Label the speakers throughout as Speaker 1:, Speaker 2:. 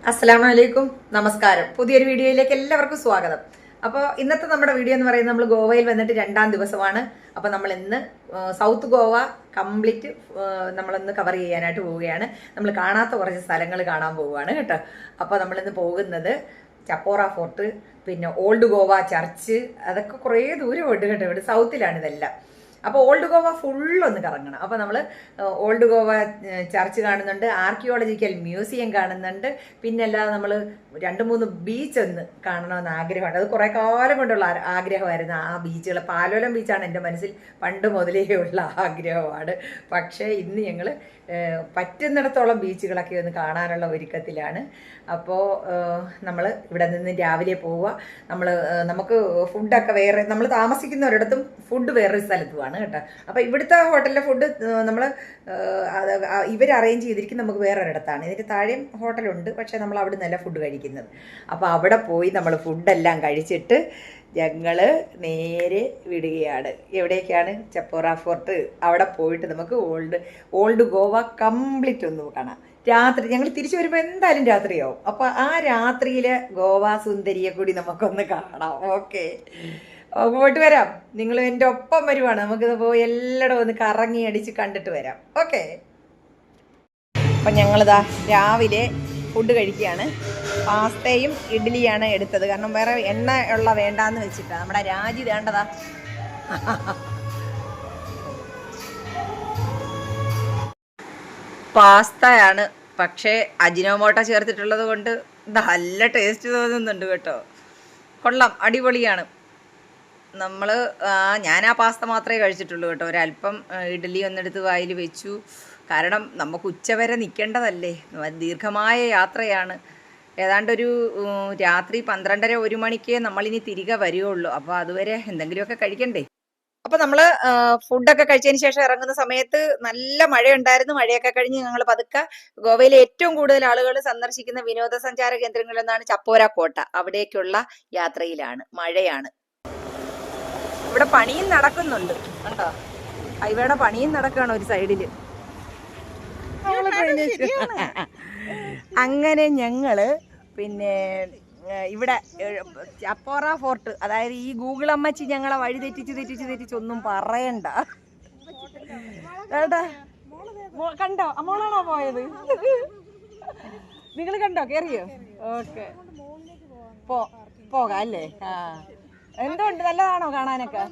Speaker 1: അസ്സലാമു അലൈക്കും, നമസ്കാരം. പുതിയൊരു വീഡിയോയിലേക്ക് എല്ലാവർക്കും സ്വാഗതം. അപ്പോൾ ഇന്നത്തെ നമ്മുടെ വീഡിയോ എന്ന് പറയുന്നത് നമ്മൾ ഗോവയിൽ വന്നിട്ട് 2ാം ദിവസമാണ്. അപ്പോൾ നമ്മൾ ഇന്ന് സൗത്ത് ഗോവ കംപ്ലീറ്റ് നമ്മളിന്ന് കവർ ചെയ്യാനായിട്ട് പോവുകയാണ്. നമ്മൾ കാണാത്ത കുറച്ച് സ്ഥലങ്ങൾ കാണാൻ പോവുകയാണ് കേട്ടോ. അപ്പോൾ നമ്മളിന്ന് പോകുന്നത് ചപ്പോറ ഫോർട്ട്, പിന്നെ ഓൾഡ് ഗോവ ചർച്ച്, അതൊക്കെ കുറേ ദൂരമുണ്ട് കേട്ടോ. ഇവിടെ സൗത്തിലാണ് ഇതെല്ലാം. അപ്പോൾ ഓൾഡ് ഗോവ ഫുള്ളൊന്ന് കറങ്ങണം. അപ്പോൾ നമ്മൾ ഓൾഡ് ഗോവ ചർച്ച് കാണുന്നുണ്ട്, ആർക്കിയോളജിക്കൽ മ്യൂസിയം കാണുന്നുണ്ട്, പിന്നെ അല്ലാതെ നമ്മൾ 2-3 ബീച്ച് ഒന്ന് കാണണമെന്ന് ആഗ്രഹമുണ്ട്. അത് കുറേ കാലം കൊണ്ടുള്ള ആഗ്രഹമായിരുന്നു. ആ ബീച്ചുകൾ, പാലോലം ബീച്ചാണ് എൻ്റെ മനസ്സിൽ പണ്ട് മുതലേ ഉള്ള ആഗ്രഹമാണ്. പക്ഷേ ഇന്ന് ഞങ്ങൾ പറ്റുന്നിടത്തോളം ബീച്ചുകളൊക്കെ ഒന്ന് കാണാനുള്ള ഒരുക്കത്തിലാണ്. അപ്പോൾ നമ്മൾ ഇവിടെ നിന്ന് രാവിലെ പോവുക. നമുക്ക് ഫുഡൊക്കെ വേറെ, നമ്മൾ താമസിക്കുന്ന ഫുഡ് വേറൊരു സ്ഥലത്തുമാണ് കേട്ടോ. അപ്പോൾ ഇവിടുത്തെ ഹോട്ടലിലെ ഫുഡ് നമ്മൾ ഇവർ അറേഞ്ച് ചെയ്തിരിക്കും, നമുക്ക് വേറൊരിടത്താണ്. ഇതിൻ്റെ താഴെയും ഹോട്ടലുണ്ട്, പക്ഷേ നമ്മൾ അവിടെ നിന്നല്ല ഫുഡ് കഴിക്കുന്നത്. അപ്പോൾ അവിടെ പോയി നമ്മൾ ഫുഡെല്ലാം കഴിച്ചിട്ട് ഞങ്ങൾ നേരെ വിടുകയാണ്. എവിടേക്കാണ്? ചപ്പോറ ഫോർട്ട്. അവിടെ പോയിട്ട് നമുക്ക് ഓൾഡ് ഗോവ കംപ്ലീറ്റ് ഒന്ന് കാണാം. രാത്രി ഞങ്ങൾ തിരിച്ചു വരുമ്പോൾ എന്തായാലും രാത്രിയാവും. അപ്പോൾ ആ രാത്രിയിലെ ഗോവ സുന്ദരിയെ കൂടി നമുക്കൊന്ന് കാണാം. ഓക്കെ, പോയിട്ട് വരാം. നിങ്ങൾ എൻ്റെ ഒപ്പം വരുവാണ്. നമുക്കിത് പോയി എല്ലായിടും ഒന്ന് കറങ്ങി അടിച്ച് കണ്ടിട്ട് വരാം. ഓക്കെ, അപ്പം ഞങ്ങളിതാ രാവിലെ ഫുഡ് കഴിക്കുകയാണ്. പാസ്തയും ഇഡ്ഡലിയാണ് എടുത്തത്, കാരണം വേറെ എണ്ണ ഉള്ള വേണ്ടാന്ന് വെച്ചിട്ടാണ്. നമ്മുടെ രാജി വേണ്ടതാ. പാസ്തയാണ്, പക്ഷേ അജിനോമോട്ട ചേർത്തിട്ടുള്ളത് കൊണ്ട് നല്ല ടേസ്റ്റ് തോന്നുന്നുണ്ട് കേട്ടോ. കൊള്ളാം, അടിപൊളിയാണ്. ഞാൻ ആ പാസ്ത മാത്രമേ കഴിച്ചിട്ടുള്ളൂ കേട്ടോ. ഒരല്പം ഇഡ്ഡലി ഒന്നെടുത്ത് വായിൽ വെച്ചു. കാരണം നമുക്ക് ഉച്ചവരെ നിൽക്കേണ്ടതല്ലേ, ദീർഘമായ യാത്രയാണ്. ഏതാണ്ടൊരു രാത്രി 12:30-1 മണിക്ക് നമ്മളിനി തിരികെ വരികയുള്ളൂ. അപ്പോൾ അതുവരെ എന്തെങ്കിലുമൊക്കെ കഴിക്കണ്ടേ. അപ്പോൾ നമ്മൾ ഫുഡൊക്കെ കഴിച്ചതിന് ശേഷം ഇറങ്ങുന്ന സമയത്ത് നല്ല മഴയുണ്ടായിരുന്നു. മഴയൊക്കെ കഴിഞ്ഞ് ഞങ്ങൾ പതുക്കെ ഗോവയിലെ ഏറ്റവും കൂടുതൽ ആളുകൾ സന്ദർശിക്കുന്ന വിനോദസഞ്ചാര കേന്ദ്രങ്ങളിലൊന്നാണ് ചപ്പോര കോട്ട. അവിടേക്കുള്ള യാത്രയിലാണ്. മഴയാണ്. ഇവിടെ പണിയും നടക്കുന്നുണ്ട് കണ്ടോ. ഹൈവേയുടെ പണിയും നടക്കുകയാണ് ഒരു സൈഡിൽ. അങ്ങനെ ഞങ്ങള് പിന്നെ ഇവിടെ ചപ്പോറ ഫോർട്ട്, അതായത് ഈ ഗൂഗിൾ അമ്മച്ചി ഞങ്ങളെ വഴി തെറ്റിച്ച് ഒന്നും പറയണ്ട കേട്ടാ. കണ്ടോ, മോളാണോ പോയത്? നിങ്ങൾ കണ്ടോ, കേറിയോ? ഓക്കെ, പോകാം അല്ലേ? ആ, എന്തുണ്ട്, നല്ലതാണോ കാണാനൊക്കെ?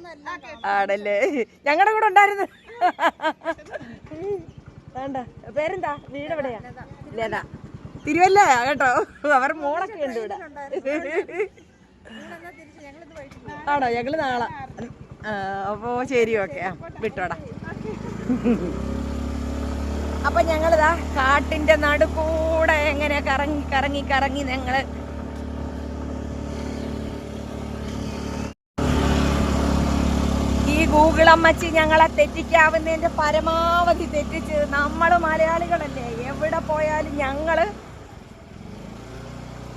Speaker 1: ആണല്ലേ, ഞങ്ങളുടെ കൂടെ ഉണ്ടായിരുന്നു. വേണ്ട, പേരെന്താ? വീട് എവിടെയാ? ലത. തിരുവല്ല കേട്ടോ. അവർ മോളൊക്കെ ഉണ്ട് ഇവിടെ. ആണോ? ഞങ്ങള് നാളെ. അപ്പോ ശരി, ഓക്കെ, വിട്ടോടാ. അപ്പൊ ഞങ്ങളിതാ കാട്ടിന്റെ നടുക്കൂടെ എങ്ങനെ കറങ്ങി ഞങ്ങള് ഗൂഗിൾ അമ്മച്ചി ഞങ്ങളെ തെറ്റിക്കാവുന്നതിന്റെ പരമാവധി തെറ്റിച്ച്. നമ്മള് മലയാളികളല്ലേ, എവിടെ പോയാലും ഞങ്ങള്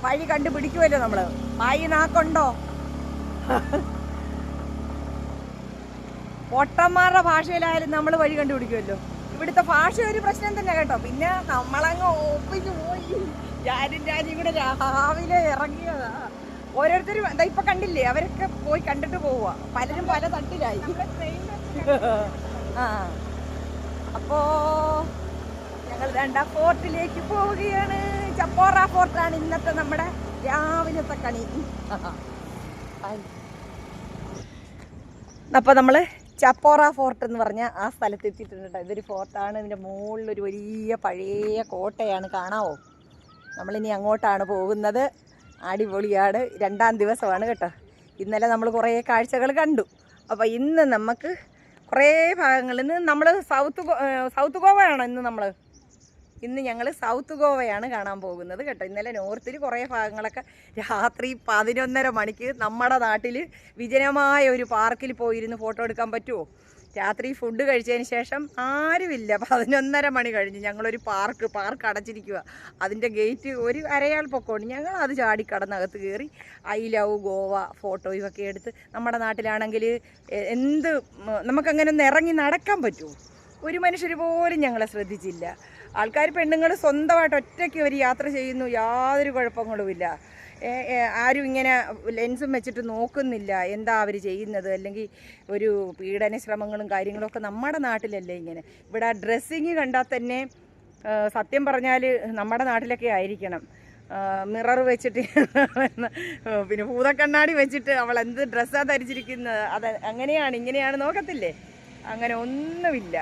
Speaker 1: വഴി കണ്ടുപിടിക്കുമല്ലോ. നമ്മള് വായി നാക്കുണ്ടോ? പൊട്ടന്മാരുടെ ഭാഷയിലായാലും നമ്മൾ വഴി കണ്ടുപിടിക്കുമല്ലോ. ഇവിടുത്തെ ഭാഷ ഒരു പ്രശ്നം തന്നെ കേട്ടോ. പിന്നെ നമ്മളങ്ങ് ഒപ്പിച്ചു പോയി. രാജിയും കൂടെ രാവിലെ ഇറങ്ങിയതാ. ഓരോരുത്തരും എന്താ ഇപ്പൊ കണ്ടില്ലേ, അവരൊക്കെ പോയി കണ്ടിട്ട് പോവുക. പലരും പല തട്ടിലായി. ആ, അപ്പോ ഞങ്ങൾ 2ാം ഫോർട്ടിലേക്ക് പോവുകയാണ്. ചപ്പോറ ഫോർട്ടാണ് ഇന്നത്തെ നമ്മുടെ രാവിലത്തെ കണി. അപ്പൊ നമ്മള് ചപ്പോറ ഫോർട്ട് എന്ന് പറഞ്ഞ ആ സ്ഥലത്ത് എത്തിയിട്ടുണ്ട്. ഇതൊരു ഫോർട്ടാണ്. ഇതിന്റെ മുകളിലൊരു വലിയ പഴയ കോട്ടയാണ്. കാണാവോ? നമ്മളിനി അങ്ങോട്ടാണ് പോകുന്നത്. അടിപൊളിയാണ്. 2ാം ദിവസമാണ് കേട്ടോ. ഇന്നലെ നമ്മൾ കുറേ കാഴ്ചകൾ കണ്ടു. അപ്പോൾ ഇന്ന് നമുക്ക് കുറേ ഭാഗങ്ങളിൽ നിന്ന് നമ്മൾ സൗത്ത് ഗോവയാണ് ഇന്ന് ഞങ്ങൾ സൗത്ത് ഗോവയാണ് കാണാൻ പോകുന്നത് കേട്ടോ. ഇന്നലെ നോർത്തിൽ കുറേ ഭാഗങ്ങളൊക്കെ രാത്രി 11:30 മണിക്ക് നമ്മുടെ നാട്ടിൽ വിജനമായ ഒരു പാർക്കിൽ പോയിരുന്ന് ഫോട്ടോ എടുക്കാൻ പറ്റുമോ? രാത്രി ഫുഡ് കഴിച്ചതിന് ശേഷം ആരുമില്ല. 11:30 മണി കഴിഞ്ഞ് ഞങ്ങളൊരു പാർക്ക് അടച്ചിരിക്കുക. അതിൻ്റെ ഗേറ്റ് ഒരു അരയാൾ പൊക്കോണ്ട് ഞങ്ങൾ അത് ചാടിക്കടന്നകത്ത് കയറി ഐ ലവ് ഗോവ ഫോട്ടോയും ഒക്കെ എടുത്ത്. നമ്മുടെ നാട്ടിലാണെങ്കിൽ നമുക്കങ്ങനെ ഒന്ന് ഇറങ്ങി നടക്കാൻ പറ്റുമോ?
Speaker 2: ഒരു മനുഷ്യർ പോലും ഞങ്ങളെ ശ്രദ്ധിച്ചില്ല. ആൾക്കാർ പെണ്ണുങ്ങൾ സ്വന്തമായിട്ട് ഒറ്റയ്ക്ക് ഒരു യാത്ര ചെയ്യുന്നു, യാതൊരു കുഴപ്പങ്ങളുമില്ല. ആരും ഇങ്ങനെ ലെൻസും വെച്ചിട്ട് നോക്കുന്നില്ല എന്താ അവർ ചെയ്യുന്നത്, അല്ലെങ്കിൽ ഒരു പീഡന ശ്രമങ്ങളും കാര്യങ്ങളൊക്കെ നമ്മുടെ നാട്ടിലല്ലേ ഇങ്ങനെ. ഇവിടെ ഡ്രസ്സിങ് കണ്ടാൽ തന്നെ സത്യം പറഞ്ഞാൽ നമ്മുടെ നാട്ടിലൊക്കെ ആയിരിക്കണം. മിറർ വെച്ചിട്ട് പിന്നെ ഭൂതക്കണ്ണാടി വെച്ചിട്ട് അവൾ എന്ത് ഡ്രസ്സാണ് ധരിച്ചിരിക്കുന്നത്, അത് അങ്ങനെയാണ് ഇങ്ങനെയാണ് നോക്കത്തില്ലേ. അങ്ങനെ ഒന്നുമില്ല.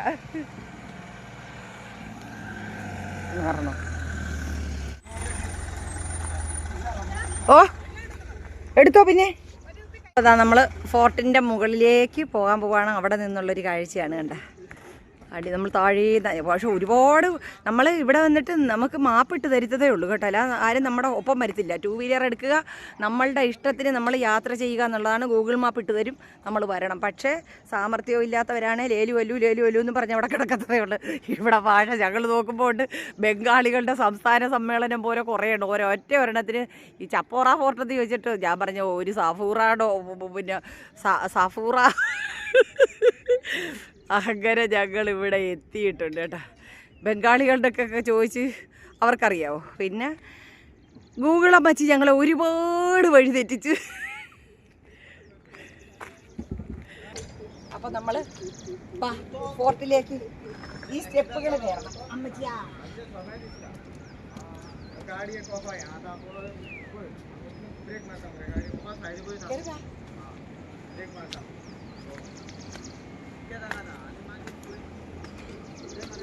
Speaker 2: ഓ എടുത്തോ. പിന്നെ അതാ നമ്മൾ ഫോർട്ടിൻ്റെ മുകളിലേക്ക് പോകാൻ പോവാണ്. അവിടെ നിന്നുള്ളൊരു കാഴ്ചയാണ് കണ്ട. നമ്മൾ താഴെ. പക്ഷെ ഒരുപാട് നമ്മൾ ഇവിടെ വന്നിട്ട് നമുക്ക് മാപ്പിട്ട് തരുത്തതേ ഉള്ളൂ കേട്ടോ. അല്ല ആരും നമ്മുടെ ഒപ്പം വരത്തില്ല. 2 വീലർ എടുക്കുക, നമ്മളുടെ ഇഷ്ടത്തിന് നമ്മൾ യാത്ര ചെയ്യുക എന്നുള്ളതാണ്. ഗൂഗിൾ മാപ്പ് ഇട്ട് തരും, നമ്മൾ വരണം. പക്ഷേ സാമർഥ്യവും ഇല്ലാത്തവരാണ് ലേലു വല്ലു എന്ന് പറഞ്ഞ് അവിടെ കിടക്കത്തതേ ഉള്ളൂ. ഇവിടെ ഭാഷ ഞങ്ങൾ നോക്കുമ്പോൾ ഉണ്ട് ബംഗാളികളുടെ സംസ്ഥാന സമ്മേളനം പോലെ കുറേ ഉണ്ട്. ഒരൊറ്റ ഒരെണ്ണത്തിന് ഈ ചപ്പോറ ഫോർട്ടെന്ന് ചോദിച്ചിട്ട് ഞാൻ പറഞ്ഞ ഒരു സഫൂറാടോ പിന്നെ സഫൂറ അങ്ങനെ ഞങ്ങൾ ഇവിടെ എത്തിയിട്ടുണ്ട് കേട്ടോ. ബംഗാളികളുടെ ഒക്കെ ചോദിച്ച് അവർക്കറിയാവോ. പിന്നെ ഗൂഗിൾ അമ്മച്ചി ഞങ്ങളെ ഒരുപാട് വഴി തെറ്റിച്ച്. അപ്പം നമ്മൾ ഫോർട്ടിലേക്ക് ഈ സ്റ്റെപ്പുകൾ കയറണം. അമ്മച്ചിയാ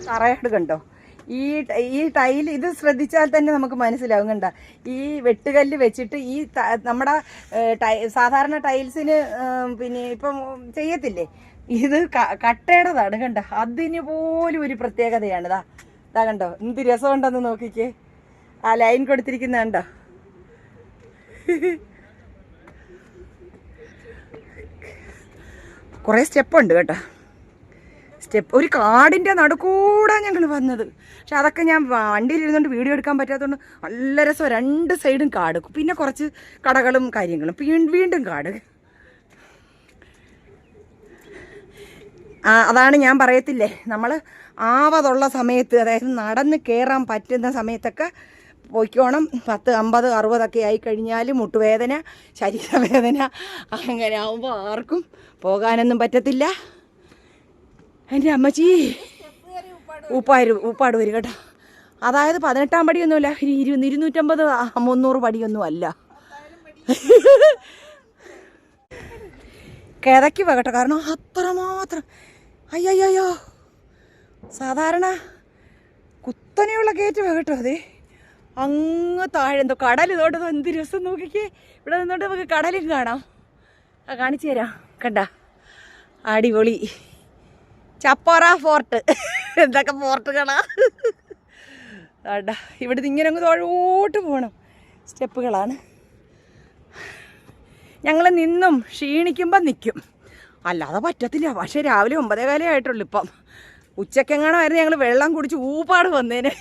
Speaker 2: തറയാട് കണ്ടോ. ഈ ടൈൽ ഇത് ശ്രദ്ധിച്ചാൽ തന്നെ നമുക്ക് മനസ്സിലാവും. കണ്ട ഈ വെട്ടുകല്ല് വെച്ചിട്ട് ഈ നമ്മുടെ സാധാരണ ടൈൽസിന് പിന്നെ ഇപ്പം ചെയ്യത്തില്ലേ, ഇത് കട്ടയുടേതാണ്. കണ്ട അതിന് പോലും ഒരു പ്രത്യേകതയാണ്. ഇതാ കണ്ടോ എന്ത് രസമുണ്ടെന്ന് നോക്കിക്കേ. ആ ലൈൻ കൊടുത്തിരിക്കുന്ന കണ്ടോ. കുറേ സ്റ്റെപ്പുണ്ട് കേട്ടോ. ഒരു കാടിൻ്റെ നടുക്കൂടെ ഞങ്ങൾ വന്നത്. പക്ഷെ അതൊക്കെ ഞാൻ വണ്ടിയിലിരുന്നുകൊണ്ട് വീഡിയോ എടുക്കാൻ പറ്റാത്തതുകൊണ്ട് നല്ല രസം. 2 സൈഡും കാട്, പിന്നെ കുറച്ച് കടകളും കാര്യങ്ങളും, വീണ്ടും കാട്. അതാണ് ഞാൻ പറയത്തില്ലേ, നമ്മൾ ആവതുള്ള സമയത്ത്, അതായത് നടന്ന് കയറാൻ പറ്റുന്ന സമയത്തൊക്കെ പോയിക്കോണം. 10, 50, 60 ആയിക്കഴിഞ്ഞാൽ മുട്ടുവേദന, ശരീരവേദന, അങ്ങനെ ആവുമ്പോൾ ആർക്കും പോകാനൊന്നും പറ്റത്തില്ല. എൻ്റെ അമ്മച്ചി ഉപ്പാട് വരും കേട്ടോ. അതായത് 18-ാം പടിയൊന്നുമില്ല, 250, 300 പടിയൊന്നും അല്ല. കിതയ്ക്ക് കേട്ടോ, കാരണം അത്രമാത്രം. അയ്യോ സാധാരണ കുത്തനെയുള്ള കയറ്റം കേട്ടോ. അതെ അങ്ങ് താഴെ എന്തോ കടൽ. ഇതോട്ട് എന്ത് രസം നോക്കിക്കേ. ഇവിടെ നിന്നോട്ട് നമുക്ക് കടലും കാണാം. കാണിച്ചു തരാം. കണ്ട അടിപൊളി ചപ്പോറ ഫോർട്ട്. എന്തൊക്കെ ഫോർട്ടുകളാ. ഇവിടുന്ന് ഇങ്ങനെ അങ്ങ് താഴോട്ട് പോകണം. സ്റ്റെപ്പുകളാണ്. ഞങ്ങൾ നിന്നും ക്ഷീണിക്കുമ്പം നിൽക്കും, അല്ലാതെ പറ്റത്തില്ല. പക്ഷേ രാവിലെ 9:15 ആയിട്ടുള്ളൂ. ഇപ്പം ഉച്ചക്കെങ്ങാണമായിരുന്നു ഞങ്ങൾ വെള്ളം കുടിച്ച് ഊപ്പാട് വന്നേനെ.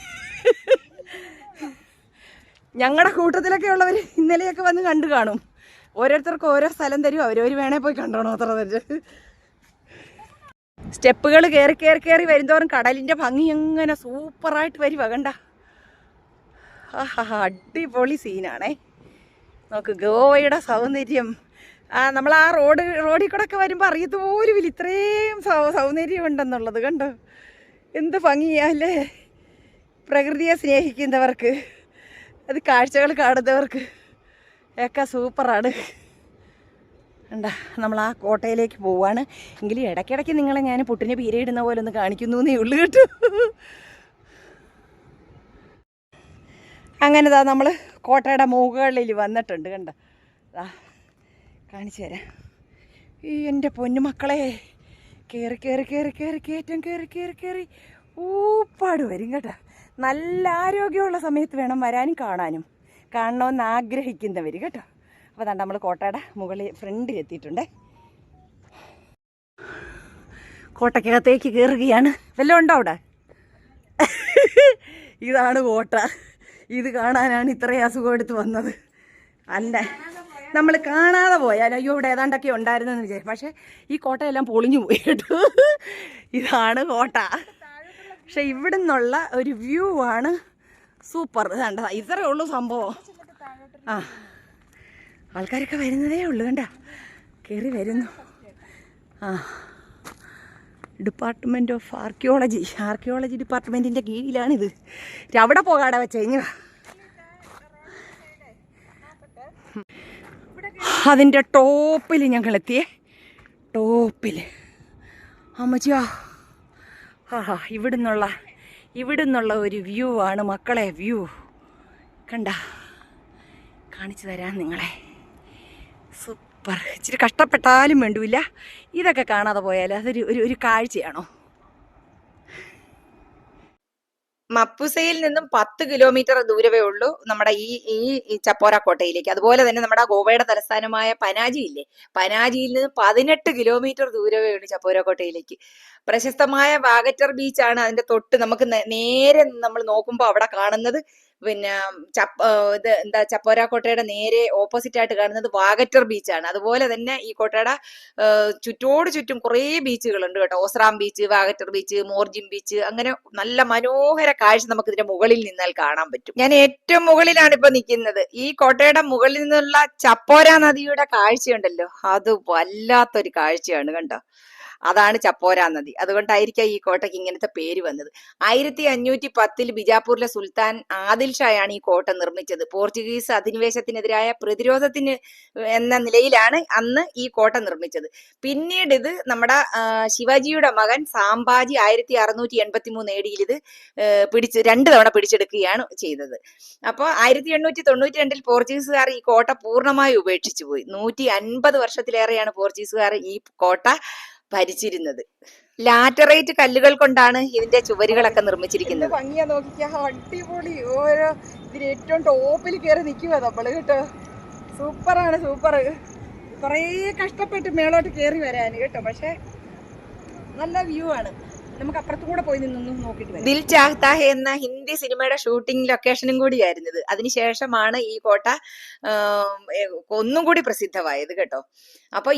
Speaker 2: ഞങ്ങളുടെ കൂട്ടത്തിലൊക്കെ ഉള്ളവർ ഇന്നലെയൊക്കെ വന്ന് കണ്ടു കാണും. ഓരോരുത്തർക്കും ഓരോ സ്ഥലം തരും, അവരവർ വേണേ പോയി കണ്ടോണം. അത്ര തരും. സ്റ്റെപ്പുകൾ കയറി വരുന്തോറും കടലിൻ്റെ ഭംഗി എങ്ങനെ സൂപ്പറായിട്ട് വരുക. കണ്ട അടിപൊളി സീനാണേ. നോക്ക് ഗോവയുടെ സൗന്ദര്യം. നമ്മൾ ആ റോഡിൽ കൂടെ ഒക്കെ വരുമ്പോൾ അറിയത്ത് പോലുമില്ല ഇത്രയും സൗന്ദര്യം ഉണ്ടെന്നുള്ളത്. കണ്ടോ എന്ത് ഭംഗിയല്ലേ. പ്രകൃതിയെ സ്നേഹിക്കുന്നവർക്ക്, അത് കാഴ്ചകൾ കാണുന്നവർക്ക് ഒക്കെ സൂപ്പറാണ്. എന്താ നമ്മൾ ആ കോട്ടയിലേക്ക് പോവാണ്. എങ്കിലും ഇടയ്ക്കിടയ്ക്ക് നിങ്ങളെ ഞാൻ പുട്ടിന് പീരയിടുന്ന പോലെ ഒന്ന് കാണിക്കുന്നു എന്നേ ഉള്ളു കേട്ടോ. അങ്ങനെതാ നമ്മൾ കോട്ടയുടെ മുകളിൽ വന്നിട്ടുണ്ട്. കണ്ട കാണിച്ചു തരാം. ഈ എൻ്റെ പൊന്നുമക്കളെ കയറി കയറ്റം കയറി ഊപ്പാട് വരും കേട്ടോ. നല്ല ആരോഗ്യമുള്ള സമയത്ത് വേണം വരാനും കാണാനും. കാണണമെന്ന് ആഗ്രഹിക്കുന്നവർ കേട്ടോ. അപ്പോൾ അതാണ്ട് നമ്മൾ കോട്ടയുടെ മുകളിൽ ഫ്രണ്ടിലെത്തിയിട്ടുണ്ടേ. കോട്ടയ്ക്കകത്തേക്ക് കയറുകയാണ്. വല്ലതും ഉണ്ടോ അവിടെ? ഇതാണ് കോട്ട. ഇത് കാണാനാണ് ഇത്രയും അസുഖം എടുത്ത് വന്നത്. അല്ല, നമ്മൾ കാണാതെ പോയാൽ അയ്യോ ഇവിടെ ഏതാണ്ടൊക്കെ ഉണ്ടായിരുന്നെന്ന് വിചാരിച്ചു. പക്ഷേ ഈ കോട്ടയെല്ലാം പൊളിഞ്ഞു പോയി കേട്ടോ. ഇതാണ് കോട്ട. പക്ഷെ ഇവിടെ നിന്നുള്ള ഒരു വ്യൂ ആണ് സൂപ്പർ. കണ്ട ഇത്രയേ ഉള്ളൂ സംഭവം. ആ ആൾക്കാരൊക്കെ വരുന്നതേ ഉള്ളൂ. കണ്ട കയറി വരുന്നു. ആ ഡിപ്പാർട്ട്മെൻറ്റ് ഓഫ് ആർക്കിയോളജി ഡിപ്പാർട്ട്മെൻറ്റിൻ്റെ കീഴിലാണിത്. അവിടെ പോകാടെ വെച്ച് കഴിഞ്ഞു. അതിൻ്റെ ടോപ്പിൽ ഞങ്ങളെത്തിയേ. ടോപ്പിൽ അമ്മച്ചിയാ ആഹാ ഇവിടുന്നുള്ള ഒരു വ്യൂ ആണ് മക്കളെ. വ്യൂ കണ്ട കാണിച്ചു തരാം നിങ്ങളെ. സൂപ്പർ. ഇച്ചിരി കഷ്ടപ്പെട്ടാലും വേണ്ടില്ല ഇതൊക്കെ കാണാതെ പോയാൽ അതൊരു ഒരു കാഴ്ചയാണോ. മപ്പുസയിൽ നിന്നും 10 കിലോമീറ്റർ ദൂരമേ ഉള്ളൂ നമ്മുടെ ഈ ചപ്പോര കോട്ടയിലേക്ക്. അതുപോലെ തന്നെ നമ്മുടെ ഗോവയുടെ തലസ്ഥാനമായ പനാജി ഇല്ലേ, പനാജിയിൽ നിന്ന് 18 കിലോമീറ്റർ ദൂരമേ ഉള്ളൂ ചപ്പോര കോട്ടയിലേക്ക്. പ്രശസ്തമായ വാഗറ്റർ ബീച്ചാണ് അതിന്റെ തൊട്ട് നമുക്ക് നേരെ നമ്മൾ നോക്കുമ്പോൾ അവിടെ കാണുന്നത്. പിന്നെ ചപ്പോര കോട്ടയുടെ നേരെ ഓപ്പോസിറ്റ് ആയിട്ട് കാണുന്നത് വാഗറ്റർ ബീച്ചാണ്. അതുപോലെ തന്നെ ഈ കോട്ടയുടെ ചുറ്റും കുറേ ബീച്ചുകളുണ്ട് കേട്ടോ. ഓസ്രാം ബീച്ച്, വാഗറ്റർ ബീച്ച്, മോർജിം ബീച്ച്, അങ്ങനെ നല്ല മനോഹര കാഴ്ച നമുക്ക് ഇതിന്റെ മുകളിൽ നിന്നാൽ കാണാൻ പറ്റും. ഞാൻ ഏറ്റവും മുകളിലാണ് ഇപ്പൊ നിൽക്കുന്നത്. ഈ കോട്ടയുടെ മുകളിൽ നിന്നുള്ള ചപ്പോര നദിയുടെ കാഴ്ചയുണ്ടല്ലോ, അത് വല്ലാത്തൊരു കാഴ്ചയാണ് കണ്ടോ. അതാണ് ചപ്പോര നദി. അതുകൊണ്ടായിരിക്കാം ഈ കോട്ടയ്ക്ക് ഇങ്ങനത്തെ പേര് വന്നത്. 1510 ബിജാപൂരിലെ സുൽത്താൻ ആദിൽ ഷായാണ് ഈ കോട്ട നിർമ്മിച്ചത്. പോർച്ചുഗീസ് അധിനിവേശത്തിനെതിരായ പ്രതിരോധത്തിന് എന്ന നിലയിലാണ് അന്ന് ഈ കോട്ട നിർമ്മിച്ചത്. പിന്നീട് ഇത് നമ്മുടെ ശിവാജിയുടെ മകൻ സാംഭാജി 1683 AD ഇത് 2 തവണ പിടിച്ചെടുക്കുകയാണ് ചെയ്തത്. അപ്പോൾ 1892 പോർച്ചുഗീസുകാർ ഈ കോട്ട പൂർണ്ണമായി ഉപേക്ഷിച്ചു പോയി. 150 വർഷത്തിലേറെയാണ് പോർച്ചുഗീസുകാർ ഈ കോട്ട ഭരിച്ചിരുന്നത്. ലാറ്ററൈറ്റ് കല്ലുകൾ കൊണ്ടാണ് ഇതിന്റെ ചുവരുകളൊക്കെ നിർമ്മിച്ചിരിക്കുന്നത്. ഭംഗിയാ നോക്കിക്കാ, അടിപൊളി. ഓരോ ഇതിന് ഏറ്റവും ടോപ്പിൽ കയറി നിൽക്കുക നമ്മള് കേട്ടോ. സൂപ്പറാണ്, സൂപ്പർ. കുറേ കഷ്ടപ്പെട്ട് മേളോട്ട് കയറി വരാൻ കേട്ടോ. പക്ഷെ നല്ല വ്യൂ ആണ്. നമുക്ക് അപ്പുറത്തും കൂടെ പോയി നിന്നൊന്നും നോക്കിയിട്ട്. ദിൽ ചാഹ്താ ഹേ എന്ന ഹിന്ദി സിനിമയുടെ ഷൂട്ടിംഗ് ലൊക്കേഷനും കൂടിയായിരുന്നത്. അതിനുശേഷമാണ് ഈ കോട്ട ഒന്നും കൂടി പ്രസിദ്ധമായത് കേട്ടോ. അപ്പൊ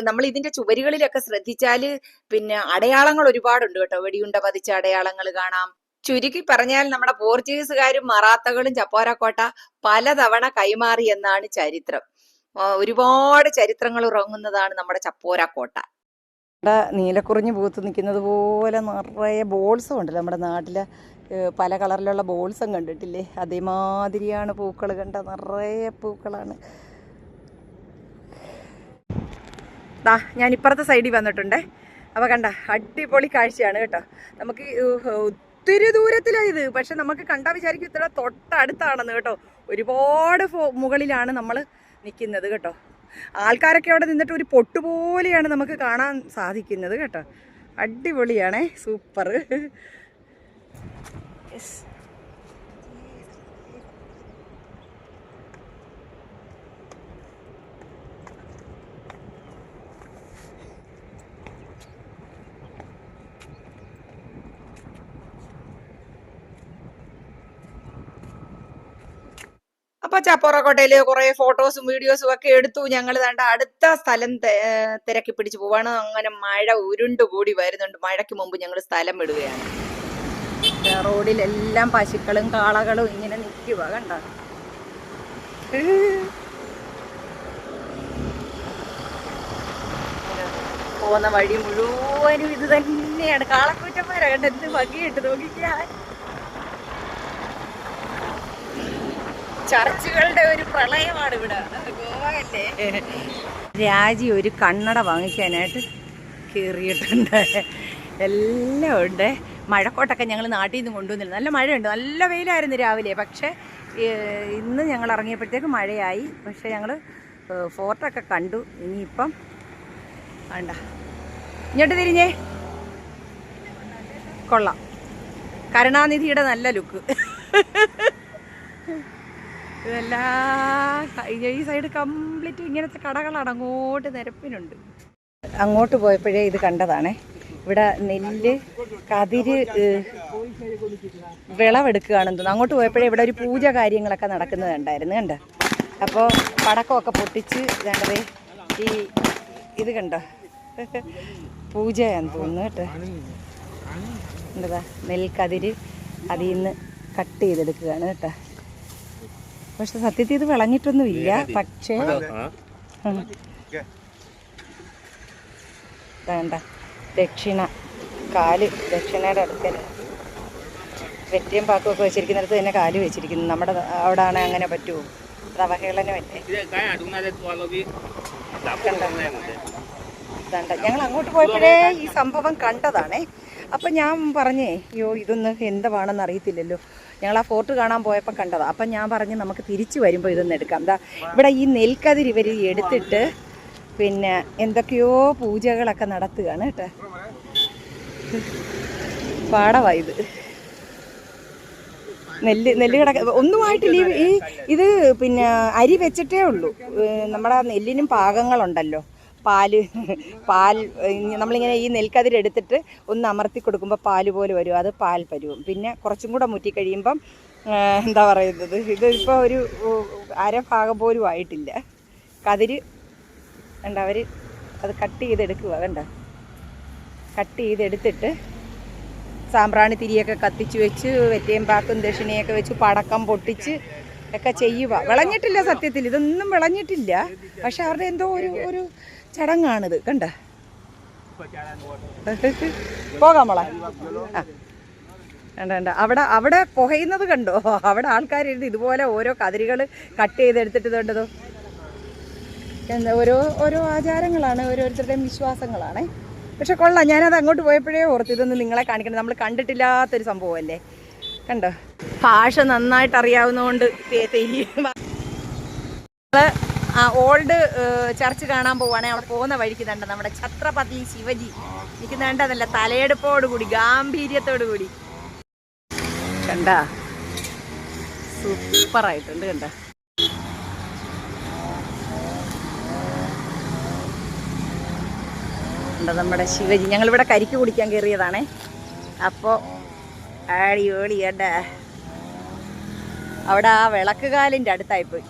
Speaker 2: നമ്മൾ ഇതിന്റെ ചുവരുകളിലൊക്കെ ശ്രദ്ധിച്ചാല് പിന്നെ അടയാളങ്ങൾ ഒരുപാടുണ്ട് കേട്ടോ. വെടിയുണ്ട പതിച്ച അടയാളങ്ങൾ കാണാം. ചുരുക്കി പറഞ്ഞാൽ നമ്മുടെ പോർച്ചുഗീസുകാരും മറാത്തകളും ചപ്പോര കോട്ട പലതവണ കൈമാറി എന്നാണ് ചരിത്രം. ഒരുപാട് ചരിത്രങ്ങൾ ഉറങ്ങുന്നതാണ് നമ്മുടെ ചപ്പോര കോട്ട. ഇവിടെ നീലക്കുറിഞ്ഞ് പൂത്ത് നിൽക്കുന്നത് പോലെ നിറയെ ബോൾസും ഉണ്ടല്ലോ. നമ്മുടെ നാട്ടിലെ പല കളറിലുള്ള ബോൾസും കണ്ടിട്ടില്ലേ, അതേമാതിരിയാണ് പൂക്കൾ. കണ്ട നിറയെ പൂക്കളാണ്. ഞാൻ ഇപ്പുറത്തെ സൈഡിൽ വന്നിട്ടുണ്ടേ. അപ്പോൾ കണ്ട അടിപൊളി കാഴ്ചയാണ് കേട്ടോ. നമുക്ക് ഒത്തിരി ദൂരത്തിലാണ് ഇത്, പക്ഷെ നമുക്ക് കണ്ടാൽ വിചാരിക്കും ഇത്ര തൊട്ടടുത്താണെന്ന് കേട്ടോ. ഒരുപാട് മുകളിലാണ് നമ്മൾ നിൽക്കുന്നത് കേട്ടോ. ആൾക്കാരൊക്കെ അവിടെ നിന്നിട്ട് ഒരു പൊട്ടുപോലെയാണ് നമുക്ക് കാണാൻ സാധിക്കുന്നത് കേട്ടോ. അടിപൊളിയാണേ, സൂപ്പർ. അപ്പൊ ചപ്പോര കോട്ടയില് കുറെ ഫോട്ടോസും വീഡിയോസും ഒക്കെ എടുത്തു. ഞങ്ങൾ ദാണ്ട അടുത്ത സ്ഥലം തിരക്കി പിടിച്ചു പോവാണ്. അങ്ങനെ മഴ ഉരുണ്ടുകൂടി വരുന്നുണ്ട്. മഴയ്ക്ക് മുമ്പ് ഞങ്ങൾ സ്ഥലം വിടുകയാണ്. റോഡിലെല്ലാം പശുക്കളും കാളകളും ഇങ്ങനെ നിൽക്കുക കണ്ട. പോകുന്ന വഴി മുഴുവനും ഇത് തന്നെയാണ്. കാളക്കൂറ്റന്മാരാ കണ്ട, എന്ത് ഭംഗിയിട്ട് നോക്കിക്കാൻ. ചർച്ചുകളുടെ ഒരു പ്രളയമാണ് ഇവിടെ. ഗോവയല്ലേ. രാജി ഒരു കണ്ണട വാങ്ങിക്കാനായിട്ട് കയറിയിട്ടുണ്ട്. എല്ലാം ഉണ്ട്. മഴക്കോട്ടൊക്കെ ഞങ്ങൾ നാട്ടിൽ നിന്ന് കൊണ്ടുവന്നില്ല. നല്ല മഴയുണ്ട്, നല്ല വെയിലായിരുന്നു രാവിലെ. പക്ഷേ ഇന്ന് ഞങ്ങൾ ഇറങ്ങിയപ്പോഴത്തേക്ക് മഴയായി. പക്ഷേ ഞങ്ങൾ ഫോർട്ടൊക്കെ കണ്ടു. ഇനിയിപ്പം വേണ്ട, ഇങ്ങോട്ട് തിരിഞ്ഞേ. കൊള്ളാം. കരുണാനിധിയുടെ നല്ല ലുക്ക്. ഇതെല്ലാം ഈ സൈഡ് കംപ്ലീറ്റ് ഇങ്ങനത്തെ കടകളാണ്. അങ്ങോട്ട് നിരപ്പിനുണ്ട്. അങ്ങോട്ട് പോയപ്പോഴേ ഇത് കണ്ടതാണേ. ഇവിടെ നെല്ല് കതിര് വിളവെടുക്കുകയാണെന്ന് തോന്നുന്നു. അങ്ങോട്ട് പോയപ്പോഴേ ഇവിടെ ഒരു പൂജ കാര്യങ്ങളൊക്കെ നടക്കുന്നത് കണ്ടായിരുന്നു കണ്ടോ. അപ്പോൾ പടക്കമൊക്കെ പൊട്ടിച്ച് കണ്ടതേ ഇത് കണ്ടോ, പൂജയാന്ന് തോന്നുന്നു കേട്ടോ. എന്താ നെൽക്കതിര് അതിൽ നിന്ന് കട്ട് ചെയ്തെടുക്കുകയാണ് കേട്ടോ. പക്ഷെ സത്യത്തിൽ ഇത് വിളഞ്ഞിട്ടൊന്നുമില്ല. പക്ഷേ വേണ്ട ദക്ഷിണ കാല് ദക്ഷിണയുടെ അടുക്കൽ വെറ്റയും പാക്കുമൊക്കെ വെച്ചിരിക്കുന്നിടത്ത് തന്നെ കാല് വെച്ചിരിക്കുന്നു. നമ്മുടെ അവിടെ ആണെങ്കിൽ അങ്ങനെ പറ്റുമോ? അത് അവഹേളനമല്ലേ? ഇതാണ്ട ഞങ്ങൾ അങ്ങോട്ട് പോയപ്പോഴേ ഈ സംഭവം കണ്ടതാണേ. അപ്പം ഞാൻ പറഞ്ഞേ അയ്യോ ഇതൊന്ന് എന്താണെന്ന് അറിയത്തില്ലല്ലോ. ഞങ്ങൾ ആ ഫോർട്ട് കാണാൻ പോയപ്പോൾ കണ്ടതാണ്. അപ്പം ഞാൻ പറഞ്ഞ് നമുക്ക് തിരിച്ചു വരുമ്പോൾ ഇതൊന്ന് എടുക്കാം. എന്താ ഇവിടെ ഈ നെൽക്കതിര് ഇവർ എടുത്തിട്ട് പിന്നെ എന്തൊക്കെയോ പൂജകളൊക്കെ നടത്തുകയാണ് കേട്ടോ. പാടവായത് നെല്ല് കിടക്ക ഒന്നുമായിട്ടില്ല. ഇത് പിന്നെ അരി വെച്ചിട്ടേ ഉള്ളൂ. നമ്മുടെ നെല്ലിനും പാകങ്ങളുണ്ടല്ലോ. പാൽ നമ്മളിങ്ങനെ ഈ നെൽക്കതിരെടുത്തിട്ട് ഒന്ന് അമർത്തി കൊടുക്കുമ്പോൾ പാല് പോലെ വരും. അത് പാൽ പരുവും. പിന്നെ കുറച്ചും കൂടെ മുറ്റി കഴിയുമ്പം എന്താ പറയുന്നത്, ഇതിപ്പോൾ ഒരു അരഭാഗം പോലും ആയിട്ടില്ല. കതിര് കണ്ട അവർ അത് കട്ട് ചെയ്തെടുക്കുക. കണ്ട കട്ട് ചെയ്തെടുത്തിട്ട് സാമ്പ്രാണി തിരിയൊക്കെ കത്തിച്ച് വെച്ച് വെറ്റയും പാക്കും ദക്ഷിണയൊക്കെ വെച്ച് പടക്കം പൊട്ടിച്ച് ഒക്കെ ചെയ്യുക. വിളഞ്ഞിട്ടില്ല സത്യത്തിൽ, ഇതൊന്നും വിളഞ്ഞിട്ടില്ല. പക്ഷെ അവരുടെ എന്തോ ഒരു ചടങ്ങാണിത്. കണ്ട പോകാം മോളെ. ആ കണ്ട അവിടെ പുകയുന്നത് കണ്ടോ? അവിടെ ആൾക്കാരിരുന്ന് ഇതുപോലെ ഓരോ കതിരുകൾ കട്ട് ചെയ്തെടുത്തിട്ട് കണ്ടതോ. എന്താ ഓരോ ആചാരങ്ങളാണ്, ഓരോരുത്തരുടെയും വിശ്വാസങ്ങളാണ്. പക്ഷെ കൊള്ളാം. ഞാനത് അങ്ങോട്ട് പോയപ്പോഴേ ഓർത്ത് ഇതൊന്നും നിങ്ങളെ കാണിക്കണം. നമ്മൾ കണ്ടിട്ടില്ലാത്തൊരു സംഭവമല്ലേ. കണ്ടോ ഭാഷ നന്നായിട്ട് അറിയാവുന്നതുകൊണ്ട് ഓൾഡ് ചർച്ച് കാണാൻ പോവുകയാണെങ്കിൽ അവിടെ പോകുന്ന വഴിക്ക് കണ്ട നമ്മുടെ ഛത്രപതി ശിവജി നിൽക്കുന്നുണ്ടതല്ല, തലയെടുപ്പോടുകൂടി ഗാംഭീര്യത്തോടു കൂടി. കണ്ട സൂപ്പറായിട്ടുണ്ട്. കണ്ട നമ്മുടെ ശിവജി. ഞങ്ങളിവിടെ കരിക്ക് കുടിക്കാൻ കയറിയതാണേ. അപ്പോൾ അടിപൊളി കേട്ട. അവിടെ ആ വിളക്കുകാലിൻ്റെ അടുത്തായിപ്പോയി.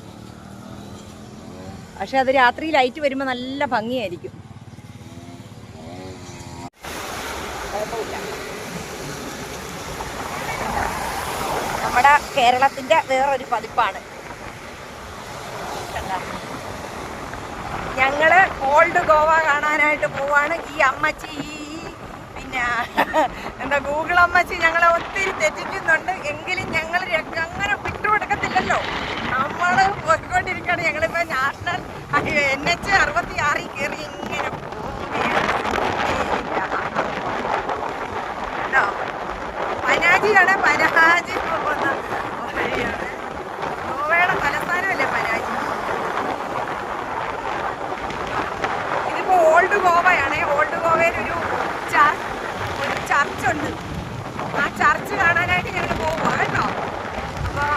Speaker 2: പക്ഷെ അത് രാത്രി ലൈറ്റ് വരുമ്പോൾ നല്ല ഭംഗിയായിരിക്കും. നമ്മുടെ കേരളത്തിൻ്റെ വേറൊരു പതിപ്പാണ്. ഞങ്ങള് ഓൾഡ് ഗോവ കാണാനായിട്ട് പോവാണ്. ഈ അമ്മച്ചി പിന്നെ എന്താ ഗൂഗിൾ അമ്മച്ചി ഞങ്ങളെ ഒത്തിരി തെറ്റിക്കുന്നുണ്ട്. എങ്കിലും ഞങ്ങൾ അങ്ങനെ വിട്ടുകൊടുക്കത്തില്ലല്ലോ. നമ്മൾ പോയിക്കൊണ്ടിരിക്കുകയാണ്. ഞങ്ങളിപ്പോൾ നാഷണൽ NH 66 കയറി ഇങ്ങനെ പോവുകയാണ്. പനാജിയാണ്. പനാജി പോകുന്ന വഴിയാണ്. ഗോവയുടെ തലസ്ഥാനമല്ലേ പനാജി. ഇതിപ്പോൾ ഓൾഡ് ഗോവയാണ്. ഓൾഡ് ഗോവയിൽ ഒരു ചർച്ചുണ്ട്. ആ ചർച്ച് കാണാനായിട്ട് ഞങ്ങൾ പോവുക കേട്ടോ. അപ്പോൾ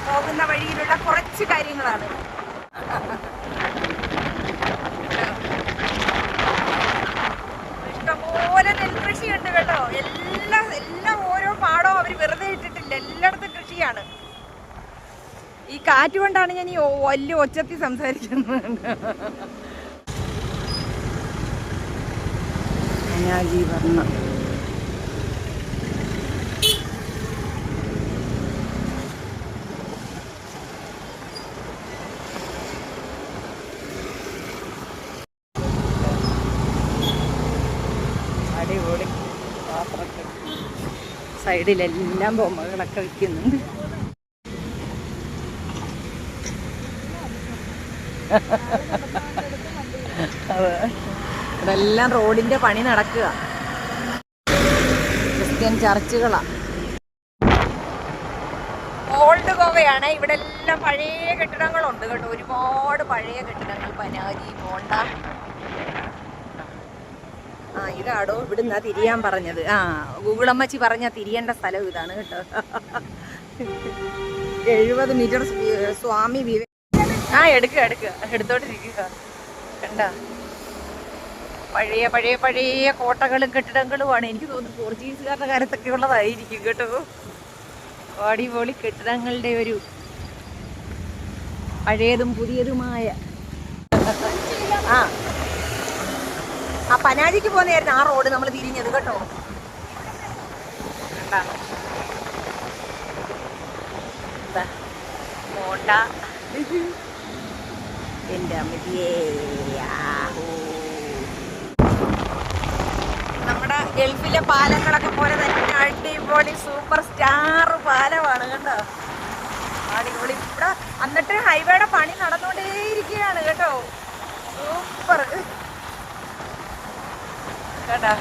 Speaker 2: പോകുന്ന വഴിയിലുള്ള കുറച്ച് കാര്യങ്ങളാണ്. ഇഷ്ടംപോലെ നെൽകൃഷിയുണ്ട് കേട്ടോ. എല്ലാം ഓരോ പാടവും അവർ വെറുതെ ഇട്ടിട്ടില്ല. എല്ലായിടത്തും കൃഷിയാണ്. ഈ കാറ്റ് കൊണ്ടാണ് ഞാൻ ഈ വലിയ ഒച്ചത്തിൽ സംസാരിക്കുന്നത്. വർണ്ണം അടിപൊളി പാത്രത്തിൽ സൈഡിലെല്ലാം ബൊമ്മകളൊക്കെ വിൽക്കുന്നുണ്ട്. അതെ, ഇതെല്ലാം റോഡിന്റെ പണി നടക്കുക. ക്രിസ്ത്യൻ ചർച്ചുകളാ. ഓൾഡ് ഗോവയാണ്. ഇവിടെ എല്ലാം പഴയ കെട്ടിടങ്ങളുണ്ട് കേട്ടോ. ഒരുപാട് പഴയ കെട്ടിടങ്ങൾ. പനാജി, മോണ്ട. ഇതാടോ ഇവിടുന്ന് തിരിയാൻ പറഞ്ഞത്. ഗൂഗിൾ അമ്മച്ചി പറഞ്ഞ തിരിയേണ്ട സ്ഥലം ഇതാണ് കേട്ടോ. 70 മീറ്റർ സ്വാമി എടുത്തോണ്ടിരിക്കുക. കണ്ട പഴയ കോട്ടകളും കെട്ടിടങ്ങളുമാണ്. എനിക്ക് തോന്നുന്നു പോർച്ചുഗീസുകാരുടെ കാലത്തൊക്കെ ഉള്ളതായിരിക്കും കേട്ടോ. അടിപൊളി കെട്ടിടങ്ങളുടെ ഒരു പഴയതും പുതിയതുമായ. ആ പനാജിക്ക് പോകുന്നതായിരുന്നു ആ റോഡ് നമ്മൾ തിരിഞ്ഞത് കേട്ടോ. കണ്ടാ മോണ്ട എൻ്റെ അമ്മതിയേ. നമ്മുടെ ഗൾഫിലെ പാലങ്ങളൊക്കെ പോലെ തന്നെ അടിപൊളി സൂപ്പർ സ്റ്റാർ പാലമാണ് കേട്ടോ. അടിപൊളി. ഇവിടെ എന്നിട്ട് ഹൈവേയുടെ പണി നടന്നുകൊണ്ടേയിരിക്കുകയാണ് കേട്ടോ. സൂപ്പർ കേട്ടോ.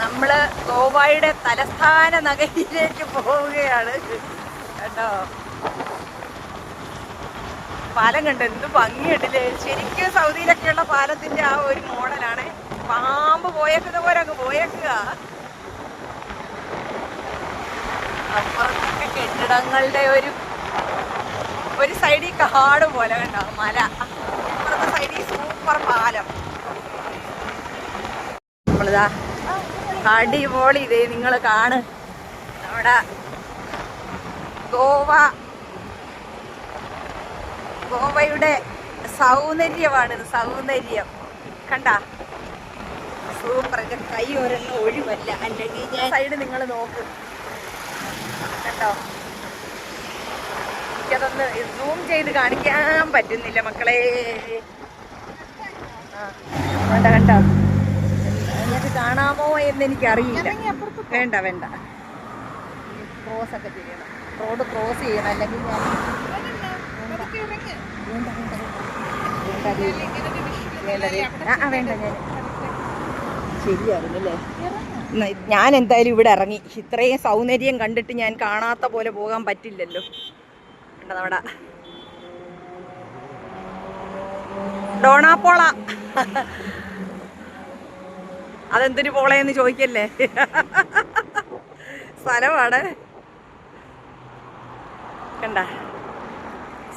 Speaker 2: നമ്മള് ഗോവയുടെ തലസ്ഥാന നഗരിയിലേക്ക് പോവുകയാണ് കേട്ടോ. പാലം കണ്ടോ എന്ത് ഭംഗിയുണ്ടല്ലേ. ശരിക്കും സൗദിയിലൊക്കെയുള്ള പാലത്തിന്റെ ആ ഒരു മോഡലാണ്. പാമ്പ് പോയേക്കുന്ന പോലെ അങ്ങ് പോയേക്കുക. അപ്പുറത്തൊക്കെ കെട്ടിടങ്ങളുടെ ഒരു സൈഡിൽ കാട് പോലെ കണ്ടോ മല, അപ്പുറത്തെ സൈഡിൽ സൂപ്പർ പാലം. നമ്മളിതാ അടിപൊളി ഇതേ നിങ്ങൾ കാണ്. നമ്മുടെ ഗോവയുടെ സൗന്ദര്യമാണിത്. സൗന്ദര്യം കണ്ട സൂപ്പർ. കൈ ഒരെണ്ണം ഒഴിവല്ല, അല്ലെങ്കിൽ ഞാൻ സൈഡ് നിങ്ങൾ നോക്ക് കണ്ടോ. എനിക്കതൊന്ന് സൂം ചെയ്ത് കാണിക്കാൻ പറ്റുന്നില്ല മക്കളെ. വേണ്ട കണ്ടോ, നിങ്ങൾക്ക് കാണാമോ എന്നെനിക്കറിയില്ല. വേണ്ട വേണ്ട, ക്രോസ് ഒക്കെ ചെയ്യണം, റോഡ് ക്രോസ് ചെയ്യണം, അല്ലെങ്കിൽ ഞാൻ വേണ്ട ഞാൻ ശരിയായിരുന്നല്ലേ. ഞാൻ എന്തായാലും ഇവിടെ ഇറങ്ങി. ഇത്രയും സൗന്ദര്യം കണ്ടിട്ട് ഞാൻ കാണാത്ത പോലെ പോകാൻ പറ്റില്ലല്ലോ. കണ്ടോ നമ്മുടെ ഡോണാപ്പോള. അതെന്തൊരു പോളയെന്ന് ചോദിക്കല്ലേ, സ്ഥലമാണ്. കണ്ട